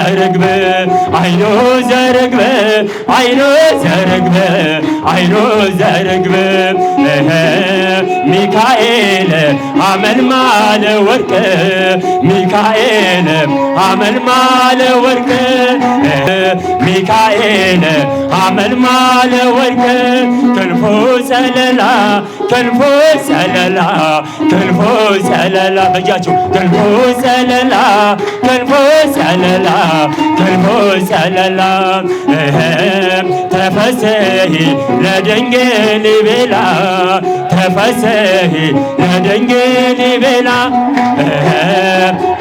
ዘርግብ አይኑ ዘርግብ አይኑ ዘርግብ አይኑ ዘርግብ ሚካኤል አመልማለ ወርቅ ሚካኤል አመልማለ ወርቅ ሚካኤል አመልማለ ወርቅ ክንፉ ዘለላ ክንፉ ዘለላ ክንፉ ዘለላ በጃችሁ ክንፉ ዘለላ ክንፉ ዘለላ ክንፉ ዘለላ ተፈስሒ ለድንግል ቤላ ተፈስሒ ለድንግል ቤላ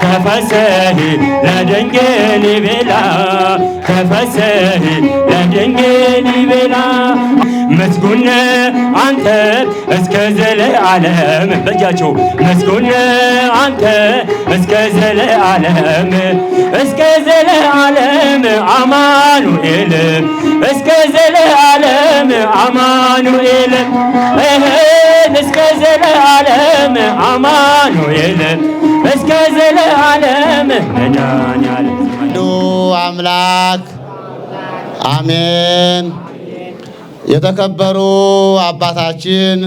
ተፈስሒ ለድንግል ቤላ ተፈስሒ ለድንግል ቤላ ምስጉን አንተ እስከ ዘለዓለም በጃቸው ምስጉን አንተ እስከ ዘለዓለም እስከ ዘለዓለም አማኑኤል እስከ ዘለዓለም አማኑኤል እስከ ዘለዓለም አማኑኤል እስከ ዘለዓለም መድኃኒዓለም አምላክ አሜን። የተከበሩ አባታችን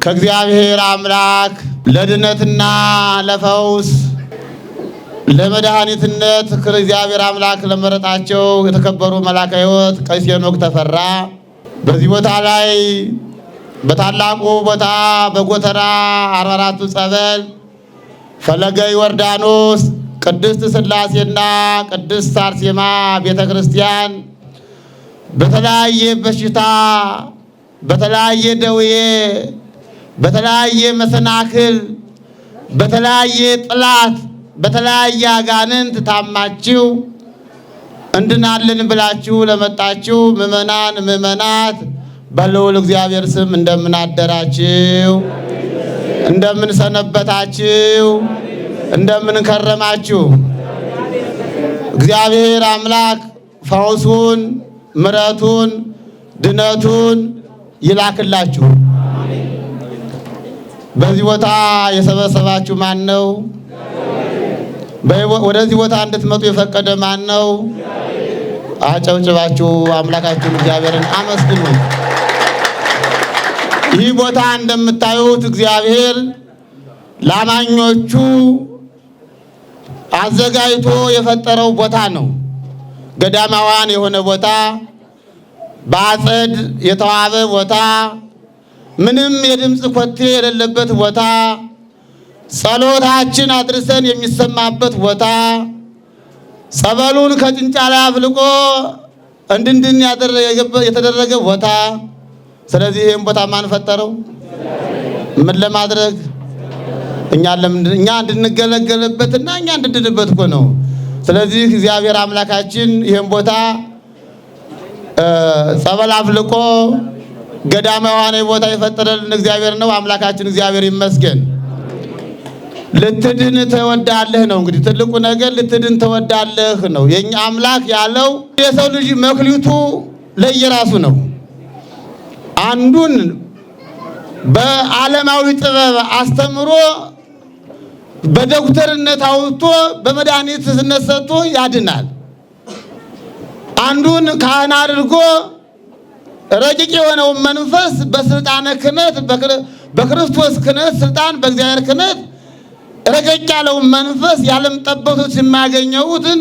ከእግዚአብሔር አምላክ ለድነትና ለፈውስ ለመድኃኒትነት ከእግዚአብሔር አምላክ ለመረጣቸው የተከበሩ መላከ ሕይወት ቀሲስ ሄኖክ ተፈራ በዚህ ቦታ ላይ በታላቁ ቦታ በጎተራ 44ቱ ጸበል ፈለገ ዮርዳኖስ ቅድስት ሥላሴና ቅድስት አርሴማ ቤተክርስቲያን በተለያየ በሽታ በተለያየ ደዌ በተለያየ መሰናክል በተለያየ ጥላት በተለያየ አጋንንት ታማችሁ እንድናለን ብላችሁ ለመጣችሁ ምእመናን ምእመናት በልዑል እግዚአብሔር ስም እንደምን አደራችሁ? እንደምን ሰነበታችሁ? እንደምን ከረማችሁ? እግዚአብሔር አምላክ ፈውሱን ምሕረቱን ድነቱን ይላክላችሁ። በዚህ ቦታ የሰበሰባችሁ ማን ነው? ወደዚህ ቦታ እንድትመጡ የፈቀደ ማን ነው? አጨብጭባችሁ አምላካችሁን እግዚአብሔርን አመስግኑ። ይህ ቦታ እንደምታዩት እግዚአብሔር ላማኞቹ አዘጋጅቶ የፈጠረው ቦታ ነው። ገዳማዋን የሆነ ቦታ በአጸድ የተዋበ ቦታ ምንም የድምፅ ኮቴ የሌለበት ቦታ ጸሎታችን አድርሰን የሚሰማበት ቦታ ጸበሉን ከጭንጫ ላይ አፍልቆ እንድንድን የተደረገ ቦታ። ስለዚህ ይህን ቦታ ማን ፈጠረው? ምን ለማድረግ? እኛ እንድንገለገልበትና እኛ እንድንድንበት እኮ ነው። ስለዚህ እግዚአብሔር አምላካችን ይህን ቦታ ጸበል አፍልቆ ገዳማዋን ቦታ የፈጠረልን እግዚአብሔር ነው። አምላካችን እግዚአብሔር ይመስገን። ልትድን ትወዳለህ ነው እንግዲህ ትልቁ ነገር፣ ልትድን ትወዳለህ ነው። የኛ አምላክ ያለው የሰው ልጅ መክሊቱ ለየራሱ ነው። አንዱን በዓለማዊ ጥበብ አስተምሮ በዶክተርነት አውጥቶ በመድኃኒትነት ሰጥቶ ያድናል። አንዱን ካህን አድርጎ ረቂቅ የሆነው መንፈስ በስልጣነ ክህነት በክርስቶስ ክህነት ስልጣን በእግዚአብሔር ክህነት ረቂቅ ያለው መንፈስ ያለም ጠበቶች የማያገኘውትን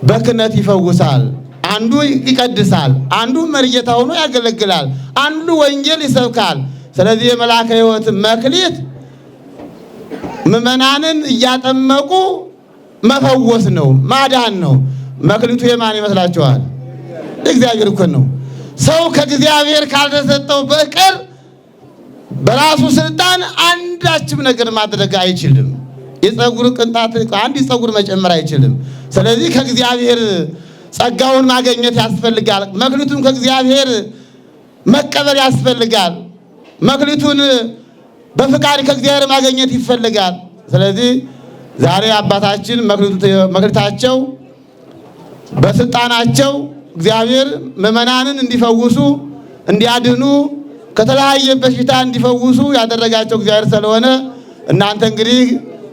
በክህነት ይፈውሳል። አንዱ ይቀድሳል፣ አንዱ መርጌታ ሆኖ ያገለግላል፣ አንዱ ወንጌል ይሰብካል። ስለዚህ የመልአከ ሕይወት መክሊት ምእመናንን እያጠመቁ መፈወስ ነው፣ ማዳን ነው። መክሊቱ የማን ይመስላችኋል? እግዚአብሔር እኮ ነው። ሰው ከእግዚአብሔር ካልተሰጠው በቀር በራሱ ስልጣን አንዳችም ነገር ማድረግ አይችልም። የፀጉር ቅንጣት አንድ ፀጉር መጨመር አይችልም። ስለዚህ ከእግዚአብሔር ጸጋውን ማግኘት ያስፈልጋል። መክሊቱን ከእግዚአብሔር መቀበል ያስፈልጋል። መክሊቱን በፍቃድ ከእግዚአብሔር ማግኘት ይፈልጋል። ስለዚህ ዛሬ አባታችን መክሊታቸው በስልጣናቸው እግዚአብሔር ምእመናንን እንዲፈውሱ እንዲያድኑ ከተለያየ በሽታ እንዲፈውሱ ያደረጋቸው እግዚአብሔር ስለሆነ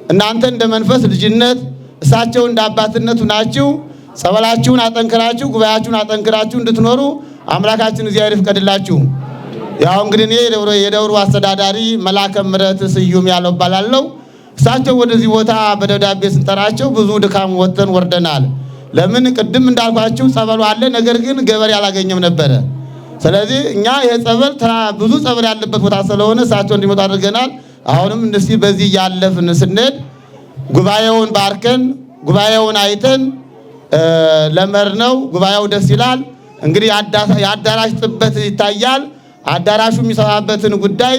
እናንተ እንደ መንፈስ ልጅነት እሳቸው እንደ አባትነቱ ናችሁ ጸበላችሁን አጠንክራችሁ ጉባኤያችሁን አጠንክራችሁ እንድትኖሩ አምላካችን እግዚአብሔር ይፍቀድላችሁ። ያው እንግዲህ እኔ የደብሩ አስተዳዳሪ መላከ ምሕረት ስዩም ያለው እባላለሁ። እሳቸው ወደዚህ ቦታ በደብዳቤ ስንጠራቸው ብዙ ድካም ወርደናል። ለምን ቅድም እንዳልኳችሁ ጸበሉ አለ፣ ነገር ግን ገበሬ አላገኘም ነበረ። ስለዚህ እኛ ይሄ ጸበል ብዙ ጸበል ያለበት ቦታ ስለሆነ እሳቸው እንዲመጡ አድርገናል። አሁንም እስቲ በዚህ ያለፍን ስንሄድ ጉባኤውን ባርከን ጉባኤውን አይተን ለመርነው። ጉባኤው ደስ ይላል። እንግዲህ የአዳራሽ ጥበት ይታያል። አዳራሹ የሚሰራበትን ጉዳይ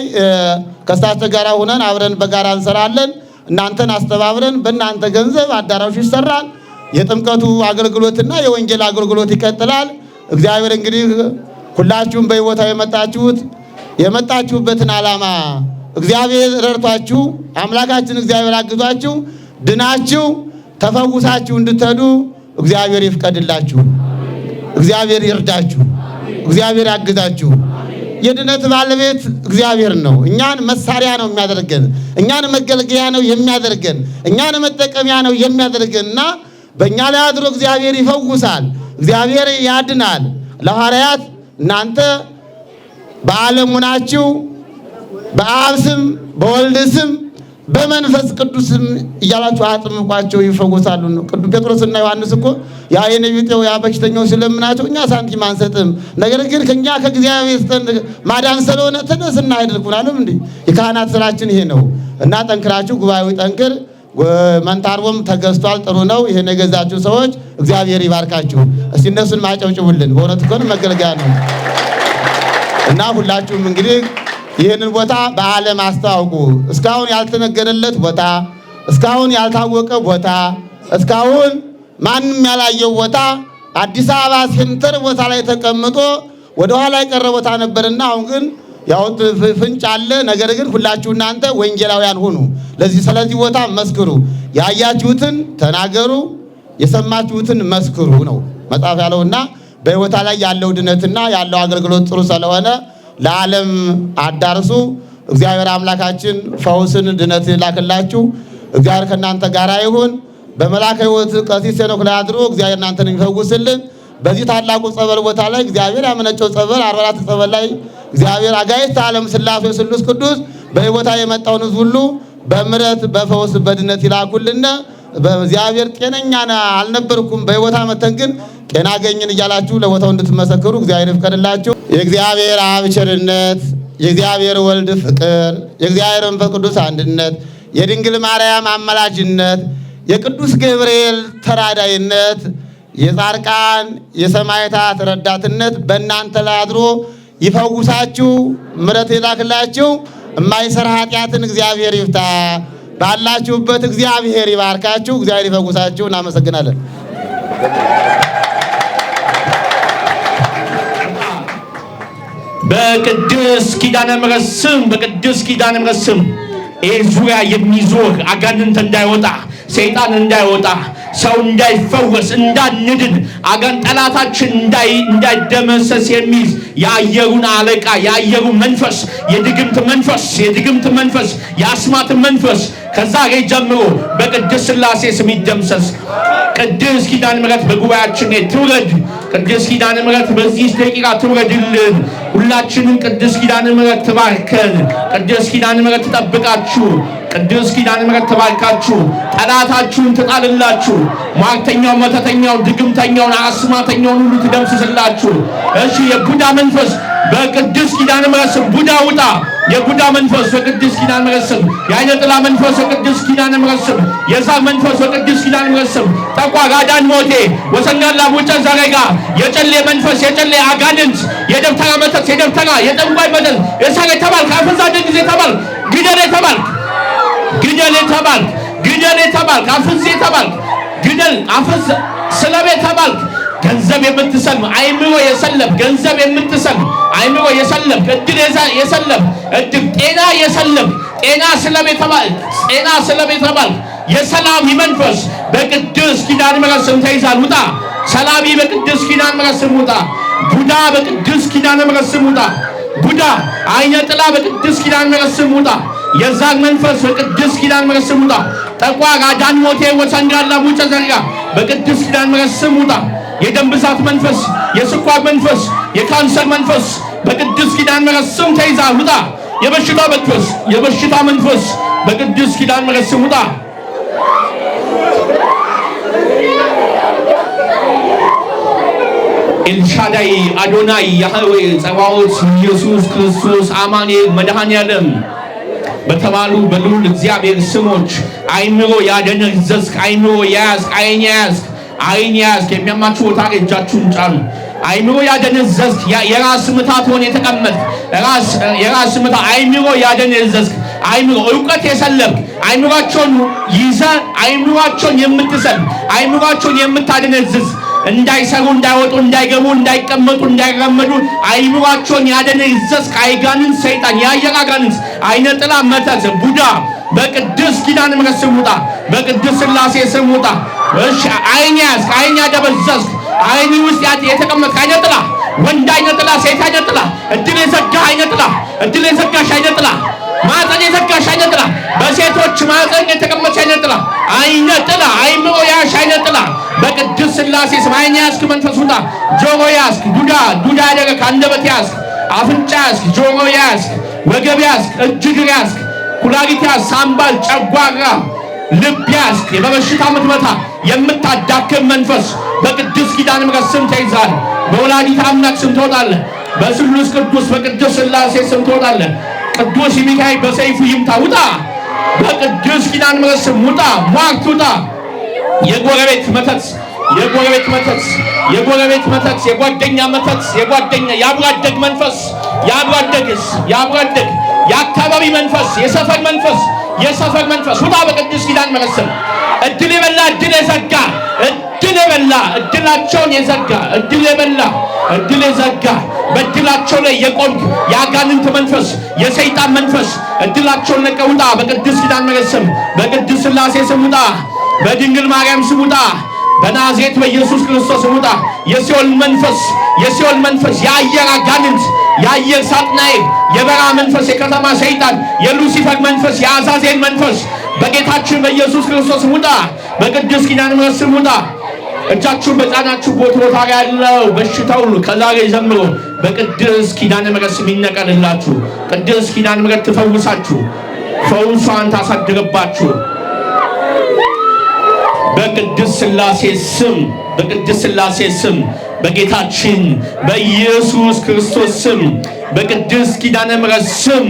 ከእሳቸው ጋር ሆነን አብረን በጋራ እንሰራለን። እናንተን አስተባብረን በእናንተ ገንዘብ አዳራሹ ይሰራል። የጥምቀቱ አገልግሎትና የወንጌል አገልግሎት ይቀጥላል። እግዚአብሔር እንግዲህ ሁላችሁም በሕይወታው የመጣችሁበትን ዓላማ እግዚአብሔር ረድቷችሁ አምላካችን እግዚአብሔር አግዟችሁ ድናችሁ ተፈውሳችሁ እንድትሄዱ እግዚአብሔር ይፍቀድላችሁ። እግዚአብሔር ይርዳችሁ። እግዚአብሔር ያግዛችሁ። የድነት ባለቤት እግዚአብሔር ነው። እኛን መሳሪያ ነው የሚያደርገን፣ እኛን መገልገያ ነው የሚያደርገን፣ እኛን መጠቀሚያ ነው የሚያደርገንና በእኛ ላይ አድሮ እግዚአብሔር ይፈውሳል፣ እግዚአብሔር ያድናል። ለሐዋርያት እናንተ በዓለም ሆናችሁ በአብ ስም በወልድ ስም በመንፈስ ቅዱስ ስም እያላችሁ አጥምቋቸው ይፈወሳሉ ነው። ቅዱስ ጴጥሮስና ዮሐንስ እኮ ያ የነቢጤው ያ በሽተኛው ስለምናቸው እኛ ሳንቲም አንሰጥም፣ ነገር ግን ከኛ ከእግዚአብሔር ማዳን ስለሆነ ተነስና አይደርኩናልም እንዴ። የካህናት ስራችን ይሄ ነው እና ጠንክራችሁ ጉባኤው ጠንክር። መንታርቦም ተገዝቷል፣ ጥሩ ነው። ይሄን የገዛችሁ ሰዎች እግዚአብሔር ይባርካችሁ። እስቲ እነሱን ማጨብጭቡልን። በእውነት እኮ መገልገያ ነው እና ሁላችሁም እንግዲህ ይህንን ቦታ በዓለም አስተዋውቁ። እስካሁን ያልተነገረለት ቦታ፣ እስካሁን ያልታወቀ ቦታ፣ እስካሁን ማንም ያላየው ቦታ አዲስ አበባ ሴንተር ቦታ ላይ ተቀምጦ ወደ ኋላ የቀረ ቦታ ነበርና አሁን ግን ያው ፍንጭ አለ። ነገር ግን ሁላችሁ እናንተ ወንጌላውያን ሁኑ። ስለዚህ ቦታ መስክሩ። ያያችሁትን ተናገሩ፣ የሰማችሁትን መስክሩ ነው መጽሐፍ ያለውና በሕይወታ ላይ ያለው ድነትና ያለው አገልግሎት ጥሩ ስለሆነ ለዓለም አዳርሱ። እግዚአብሔር አምላካችን ፈውስን ድነት ላክላችሁ። እግዚአብሔር ከእናንተ ጋር ይሁን። በመልአከ ሕይወት ቀሲስ ሄኖክ ላይ አድሮ እግዚአብሔር እናንተን ይፈውስልን። በዚህ ታላቁ ጸበል ቦታ ላይ እግዚአብሔር ያመነጨው ጸበል 44 ጸበል ላይ እግዚአብሔር አጋዕዝተ ዓለም ሥላሴ ስሉስ ቅዱስ በሕይወታ የመጣውን ሕዝብ ሁሉ በምሕረት በፈውስ በድነት ይላኩልን። በእግዚአብሔር ጤነኛ አልነበርኩም በሕይወታ መተን ግን ጤና አገኘን እያላችሁ ለቦታው እንድትመሰክሩ እግዚአብሔር ይፍቀድላችሁ። የእግዚአብሔር አብ ቸርነት፣ የእግዚአብሔር ወልድ ፍቅር፣ የእግዚአብሔር መንፈስ ቅዱስ አንድነት፣ የድንግል ማርያም አማላጅነት፣ የቅዱስ ገብርኤል ተራዳይነት፣ የጻድቃን የሰማዕታት ረዳትነት በእናንተ ላይ አድሮ ይፈውሳችሁ፣ ምሕረት ይላክላችሁ። የማይሰራ ኃጢአትን እግዚአብሔር ይፍታ። ባላችሁበት እግዚአብሔር ይባርካችሁ፣ እግዚአብሔር ይፈውሳችሁ። እናመሰግናለን። በቅድስት ኪዳነ ምሕረት ስም በቅድስት ኪዳነ ምሕረት ስም ይህ ዙሪያ የሚዞር አጋንንት እንዳይወጣ፣ ሰይጣን እንዳይወጣ፣ ሰው እንዳይፈወስ፣ እንዳንድን፣ አጋን ጠላታችን እንዳይደመሰስ የሚል የአየሩን አለቃ የአየሩን መንፈስ የድግምት መንፈስ የአስማት መንፈስ ከዛሬ ጀምሮ በቅድስት ሥላሴ ስም ይደምሰስ። ቅድስት ኪዳነ ምሕረት በጉባኤያችን ትውረድ። ቅድስት ኪዳነ ምሕረት በዚህ ደቂቃ ትውረድልን። ሁላችንም ቅድስት ኪዳነ ምሕረት ትባርከን። ቅድስት ኪዳነ ምሕረት ትጠብቃችሁ። ቅድስት ኪዳነ ምሕረት ትባርካችሁ። ጠላታችሁን ትጣልላችሁ። ሟርተኛው፣ መተተኛው፣ ድግምተኛውን፣ አስማተኛውን ሁሉ ትደምስስላችሁ። እሺ የቡዳ መንፈስ በቅድስት ኪዳነ ምሕረት ስም ቡዳ ውጣ። የቡዳ መንፈስ በቅድስት ኪዳነ ምሕረት ስም፣ የዓይነ ጥላ መንፈስ በቅድስት ኪዳነ ምሕረት ስም፣ የዛር መንፈስ በቅድስት ኪዳነ ምሕረት ስም፣ ጠቋር አዳን ሞቴ ወሰንጋላ ሙጨ ዘረጋ የጨሌ መንፈስ የጨሌ አጋንንት የደብተራ መተት የደብተራ የጠንቋይ መተት የሳሬ ተባልክ አፈዛ ደግዜ ተባልክ ግደል ተባልክ ግደል ተባልክ ግደል ተባልክ አፍዜ ተባልክ ግደል አፍዝ ስለቤ ተባልክ ገንዘብ የምትሰልም አይምሮ የሰለብ ገንዘብ የምትሰልም አይምሮ የሰለብ እድል የሰለብ እድል ጤና የሰለብ ጤና ስለቤ ተባልክ ጤና ስለቤ ተባልክ የሰላም መንፈስ በቅድስት ኪዳነ ምሕረት ስም ተይዛል ውጣ። ሰላቢ በቅድስት ኪዳነ ምሕረት ስም ውጣ። ቡዳ በቅድስት ኪዳነ ምሕረት ስም ውጣ። ቡዳ ዓይነ ጥላ በቅድስት ኪዳነ ምሕረት ስም ውጣ። የዛር መንፈስ በቅድስት ኪዳነ ምሕረት ስም ውጣ። ጠቋር አዳን ሞቴ ወሰንጋላ ሙጨ ዘርጋ በቅዱስ ኪዳነ ምሕረት ስም ውጣ። የደም ብዛት መንፈስ፣ የስኳር መንፈስ፣ የካንሰር መንፈስ በቅዱስ ኪዳነ ምሕረት ስም ተይዛ ውጣ። የበሽታ መንፈስ በቅዱስ ኪዳነ ምሕረት ስም ውጣ። ኤልሻዳይ፣ አዶናይ፣ ያህዌ ጸባኦት፣ ኢየሱስ ክርስቶስ፣ አማኑኤል፣ መድኃኔዓለም በተባሉ በልዑል እግዚአብሔር ስሞች አይምሮ ያደነዘዝክ፣ አይምሮ ያዝክ፣ አይን ያዝክ የሚያማችሁ ቦታ እጃችሁን ጫኑ። አይምሮ ያደነዘዝክ የራስ ምታት ሆነ የተቀመጥክ የራስ ምታት አይምሮ ያደነዘዝክ አይምሮ ዕውቀት የሰለብክ አይምሯቸውን ይዘ አይምሯቸውን የምትሰል አይምሯቸውን የምታደነዝዝ እንዳይሰሩ እንዳይወጡ እንዳይገቡ እንዳይቀመጡ እንዳይራመዱ አይምሯቸውን ያደነዘዝክ አጋንንት ሰይጣን የአየር አጋንንት አይነ ጥላ መተት ቡዳ በቅዱስ ኪዳነ ምሕረት ስም ውጣ። በቅዱስ ሥላሴ ስም ውጣ። እሺ አይን ያዝክ፣ አይን ያደበዘዝክ አይን ውስጥ የተቀመጥክ አይነ ጥላ ወንድ አይነ ጥላ ሴት አይነ ጥላ እድል የዘጋ አይነ ጥላ እድል የዘጋሽ አይነ ጥላ ማፀን የዘጋሽ አይነ ጥላ በሴቶች ማፀን የተቀመጥሽ አይነ ጥላ አይምሮ ያሽ አይነ ጥላ በቅዱስ ሥላሴ ስም አይን ያዝክ መንፈስ ውጣ። ጆሮ ያዝክ ዱዳ ያደረክ አንደበት ያዝክ አፍንጫ ያዝክ ጆሮ ያዝክ ወገብ ያዝክ እጅ እግር ያዝክ ኩላሊት ያዝክ ሳምባል ጨጓራ ልብ ያዝክ በበሽታ ምትመታ የምታዳክም መንፈስ በቅዱስ ኪዳነ ምሕረት ስም ተይዛል። በወላዲተ አምላክ ስም ትወጣለህ። በስሉስ ቅዱስ በቅዱስ ሥላሴ ስም ትወጣለህ። ቅዱስ ሚካኤል በሰይፉ ይምታ ውጣ። በቅዱስ ኪዳነ ምሕረት ስም ውጣ። ሟርት ውጣ። የጎረቤት መተት የጓደኛ መተት የአብሮ አደግ መንፈስ የአብሮ አደግ የአካባቢ መንፈስ የሰፈር መንፈስ ውጣ። በቅዱስ ኪዳነ ምሕረት ስም እድል የበላ እድላቸውን የዘጋ እድል የዘጋ በእድላቸው ላይ የቆምክ የአጋንንት መንፈስ የሰይጣን መንፈስ እድላቸውን ለቀህ ውጣ። በቅዱስ ኪዳነ ምሕረት ስም በቅዱስ ሥላሴ ስም ውጣ። በድንግል ማርያም ስም ውጣ። በናዝሬት በኢየሱስ ክርስቶስ ስም ውጣ። የሲኦል መንፈስ የአየር አጋንንት የአየር ሳጥናኤል የበረሃ መንፈስ የከተማ ሰይጣን የሉሲፈር መንፈስ የአዛዜል መንፈስ በጌታችን በኢየሱስ ክርስቶስ ስም ውጣ። በቅዱስ ኪዳነ ምሕረት ስም ውጣ። እጃችሁን በጫናችሁ ቦታ ያለው በሽታ ሁሉ ከዛሬ ጀምሮ በቅዱስ ኪዳነ ምሕረት ስም ይነቀልላችሁ። ቅዱስ ኪዳነ ምሕረት ትፈውሳችሁ፣ ፈውሷን ታሳድርባችሁ። በቅዱስ ሥላሴ ስም በጌታችን በኢየሱስ ክርስቶስ ስም በቅዱስ ኪዳነ ምሕረት ስም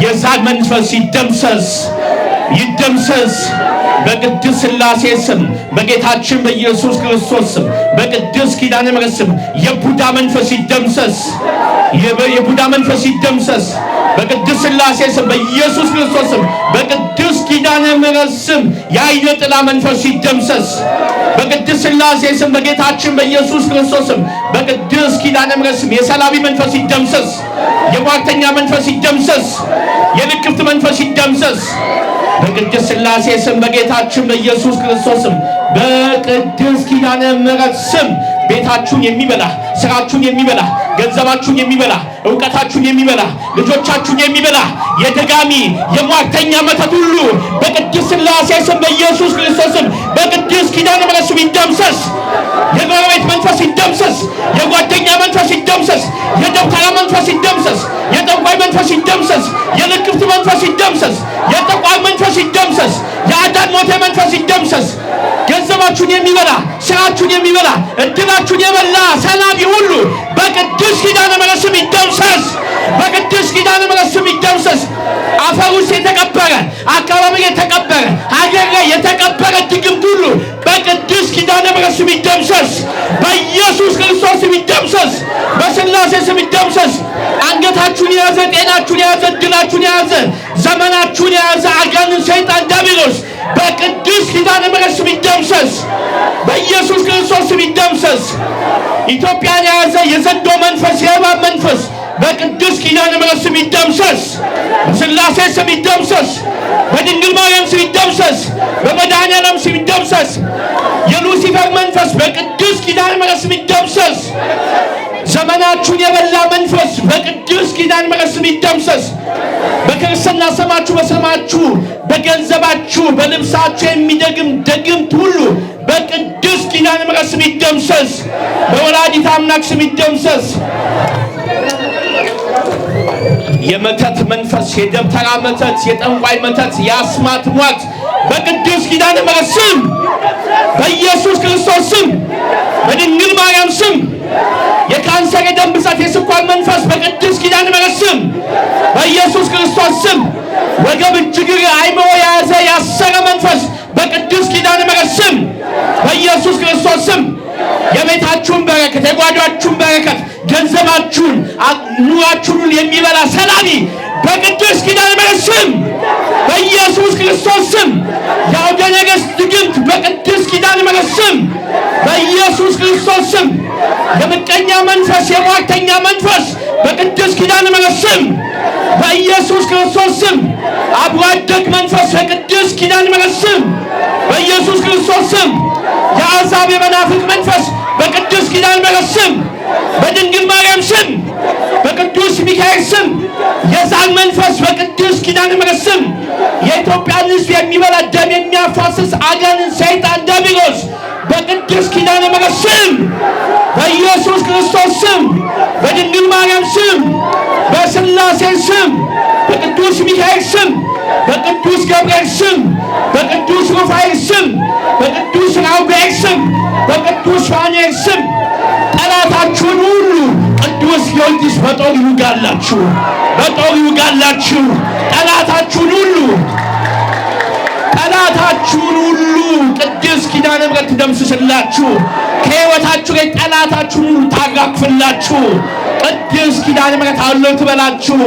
የዛር መንፈስ ይደምሰስ። በቅዱስ ሥላሴ ስም በጌታችን በኢየሱስ ክርስቶስ ስም በቅዱስ ኪዳነ ምሕረት ስም የቡዳ መንፈስ ይደምሰስ። በቅዱስ ሥላሴ ስም በኢየሱስ ክርስቶስ ስም በቅዱስ ኪዳነ ምሕረት ስም የአይነ ጥላ መንፈስ ይደምሰስ። በቅዱስ ሥላሴ ስም በጌታችን በኢየሱስ ክርስቶስ ስም በቅዱስ ኪዳነ ምሕረት ስም የሰላቢ መንፈስ ይደምሰስ። የሟርተኛ መንፈስ ይደምሰስ። የልክፍት መንፈስ ይደምሰስ። በቅዱስ ሥላሴ ስም በጌታችን በኢየሱስ ክርስቶስ ስም በቅዱስ ኪዳነ ምሕረት ስም ቤታችሁን የሚበላ ስራችሁን የሚበላ ገንዘባችሁን የሚበላ ዕውቀታችሁን የሚበላ ልጆቻችሁን የሚበላ የደጋሚ የሟርተኛ መተት ሁሉ በቅዱስ ሥላሴ ስም በኢየሱስ ክርስቶስ ስም በቅዱስ ኪዳነ ምሕረት ስም ይደምሰስ። የጎረቤት መንፈስ ይደምሰስ። የጓደኛ መንፈስ ይደምሰስ። የደብተራ መንፈስ ይደምሰስ። የጠንቋይ መንፈስ ይደምሰስ። የልክፍት መንፈስ ይደምሰስ። የጠቋር መንፈስ ይደምሰስ። የአዳን ሞቴ መንፈስ ይደምሰስ። ገንዘባችሁን የሚበላ ስራችሁን የሚበላ እድላችሁን የበላ ሰላቢ ሁሉ በቅዱስ ኪዳነ ምሕረት ስም ይደምሰስ። በቅዱስ ኪዳነ ምሕረት ስም ይደምሰስ። አፈር ውስጥ የተቀበረ አካባቢ የተቀበረ ሀገር ላይ የተቀበረ ድግምት ሁሉ በቅዱስ ኪዳነ ምሕረት ስም ይደምሰስ። በኢየሱስ ክርስቶስ ስም ይደምሰስ። በሥላሴ ስም ይደምሰስ። አንገታችሁን የያዘ ጤናችሁን የያዘ እድላችሁን የያዘ ዘመናችሁን የያዘ አጋንንት ሰይጣን ዲያብሎስ በቅዱስ ኪዳነ ምሕረት ስም ይደምሰስ። በኢየሱስ ክርስቶስ ስም ይደምሰስ። ኢትዮጵያን የያዘ የዘንዶ መንፈስ የእባብ መንፈስ በቅዱስ ኪዳነ ምሕረት ስም ይደምሰስ። በሥላሴ ስም ይደምሰስ። በድንግል ማርያም ስም ይደምሰስ። በመድኃኔዓለም ስም ይደምሰስ። የሉሲፈር መንፈስ በቅዱስ ኪዳነ ምሕረት ስም ይደምሰስ። ዘመናችሁን የበላ መንፈስ መንፈስ በቅዱስ ኪዳነ ምሕረት ስም ይደምሰስ። በክርስትና ስማችሁ በስማችሁ በገንዘባችሁ በልብሳችሁ የሚደግም ድግምት ሁሉ በቅዱስ ኪዳነ ምሕረት ስም ይደምሰስ። በወላዲተ አምላክ ስም ይደምሰስ። የመተት መንፈስ፣ የደብተራ መተት፣ የጠንቋይ መተት፣ የአስማት ሟርት በቅዱስ ኪዳነ ምሕረት ስም በኢየሱስ ክርስቶስ ስም በድንግል ማርያም ስም የካንሰር፣ የደም ብዛት፣ የስኳር መንፈስ በቅዱስ ኪዳነ ምሕረት ስም በኢየሱስ ክርስቶስ ስም ወገብ፣ እጅግር፣ አይምሮ የያዘ ያሰረ መንፈስ በቅዱስ ኪዳነ ምሕረት ስም በኢየሱስ ክርስቶስ ስም የቤታችሁን በረከት፣ የጓዳችሁን በረከት፣ ገንዘባችሁን፣ ኑሯችሁን የሚበላ ሰላሚ በቅዱስ ኪዳነ ምሕረት ስም በኢየሱስ ክርስቶስ ስም የአውደ ነገሥት ድግምት በቅዱስ ኪዳነ ምሕረት ስም በኢየሱስ ክርስቶስ ስም የምቀኛ መንፈስ፣ የሟርተኛ መንፈስ በቅዱስ ኪዳነ ምሕረት ስም በኢየሱስ ክርስቶስ ስም አብሮ አደግ መንፈስ በቅዱስ ኪዳነ ምሕረት ስም በኢየሱስ ክርስቶስ ስም የአሕዛብ የመናፍቅ መንፈስ በቅዱስ ኪዳነ ምሕረት ስም በድንግል ማርያም ስም በቅዱስ ሚካኤል ስም የዛር መንፈስ በቅዱስ ኪዳነ ምሕረት ስም የኢትዮጵያን ሕዝብ የሚበላ ደም የሚያፋስስ አጋንንት ሰይጣን ዲያብሎስ በቅዱስ ኪዳነ ምሕረት ስም በኢየሱስ ክርስቶስ ስም በድንግል ማርያም ስም በሥላሴ ስም በቅዱስ ሚካኤል ስም በቅዱስ ገብርኤል ስም በቅዱስ ሩፋኤል ስም በቅዱስ ራጉኤል ስም በቅዱስ ፋኑኤል ስም ጠላታችሁን ሁሉ ቅዱስ ጊዮርጊስ በጦር ይውጋላችሁ፣ በጦር ይውጋላችሁ። ጠላታችሁን ሁሉ ቅዱስ ኪዳነ ምሕረት ትደምስስላችሁ። ከሕይወታችሁ ላይ ጠላታችሁን ሁሉ ታራግፍላችሁ። ቅዱስ ኪዳነ ምሕረት አለው ትበላችሁ።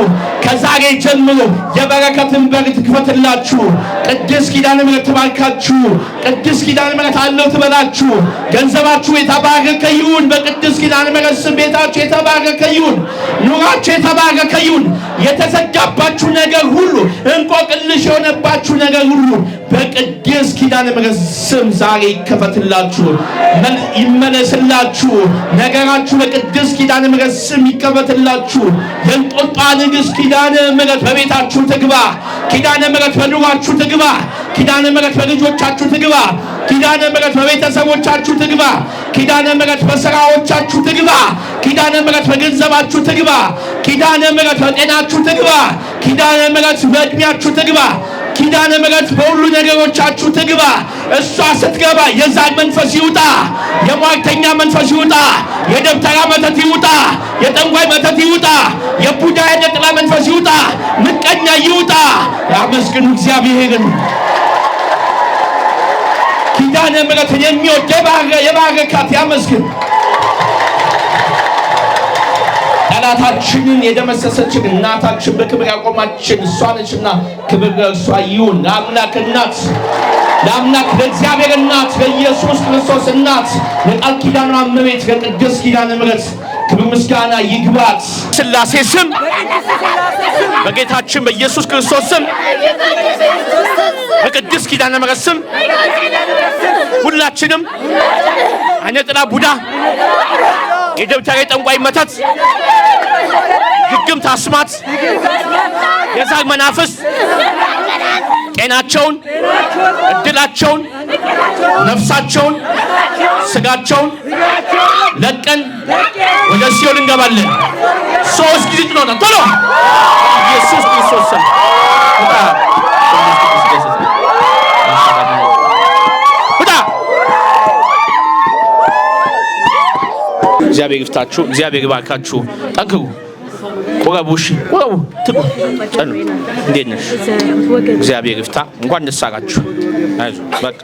ከዛሬ ጀምሮ የበረከትን በር ትክፈትላችሁ። ቅዱስ ኪዳነ ምሕረት ትባርካችሁ። ቅዱስ ኪዳነ ምሕረት አለው ትበላችሁ። ገንዘባችሁ የተባረከ ይሁን። በቅዱስ ኪዳነ ምሕረት ስም ቤታችሁ የተባረከ ይሁን። ኑራችሁ የተባረከ ይሁን። የተዘጋባችሁ ነገር ሁሉ፣ እንቆቅልሽ የሆነባችሁ ነገር ሁሉ በቅዱስ ኪዳነ ምሕረት ስም ዛሬ ይከፈትላችሁ፣ ይመለስላችሁ። ነገራችሁ በቅዱስ ኪዳነ ምሕረት ስም ይከፈትላችሁ። የእንጦጧ ንግሥት ኪዳነ ምሕረት በቤታችሁ ትግባ። ኪዳነ ምሕረት በኑሯችሁ ትግባ። ኪዳነ ምሕረት በልጆቻችሁ ትግባ። ኪዳነ ምሕረት በቤተሰቦቻችሁ ትግባ። ኪዳነ ምሕረት በሥራዎቻችሁ ትግባ። ኪዳነ ምሕረት በገንዘባችሁ ትግባ። ኪዳነ ምሕረት በጤናችሁ ትግባ። ኪዳነ ምሕረት በዕድሜያችሁ ትግባ። ኪዳነ ምሕረት በሁሉ ነገሮቻችሁ ትግባ። እሷ ስትገባ የዛር መንፈስ ይውጣ፣ የሟርተኛ መንፈስ ይውጣ፣ የደብተራ መተት ይውጣ፣ የጠንቋይ መተት ይውጣ፣ የቡዳ የነጥላ መንፈስ ይውጣ፣ ምቀኛ ይውጣ። ያመስግኑ እግዚአብሔርን። ኪዳነ ምሕረትን የሚወድ የባረካት ያመስግን። ጠላታችንን የደመሰሰችን እናታችን በክብር ያቆማችን እሷ ነችና ክብር ለእርሷ ይሁን። ለአምላክ እናት፣ ለአምላክ ለእግዚአብሔር እናት፣ ለኢየሱስ ክርስቶስ እናት፣ ለቃል ኪዳኗ እመቤት ለቅድስት ኪዳነ ምሕረት ክብር ምስጋና ይግባት። ሥላሴ ስም በጌታችን በኢየሱስ ክርስቶስ ስም በቅድስት ኪዳነ ምሕረት ስም ሁላችንም አይነ ጥላ፣ ቡዳ፣ የደብተራ ጠንቋይ መተት፣ ድግምት፣ አስማት፣ የዛር መናፍስት ጤናቸውን፣ እድላቸውን፣ ነፍሳቸውን፣ ስጋቸውን ለቀን ወደ ሲኦል እንገባለን። 3 ጊዜ ጥሎናል። ቶሎ ኢየሱስ ክርስቶስ ስም እግዚአብሔር ይፍታችሁ። እግዚአብሔር ይባርካችሁ። ጠንክሩ፣ ቆረቡ፣ እሺ ቆረቡ፣ ትጉ፣ ጸኑ። እንዴት ነሽ? እግዚአብሔር ይፍታ። እንኳን ደስ አላችሁ። አይዞህ በቃ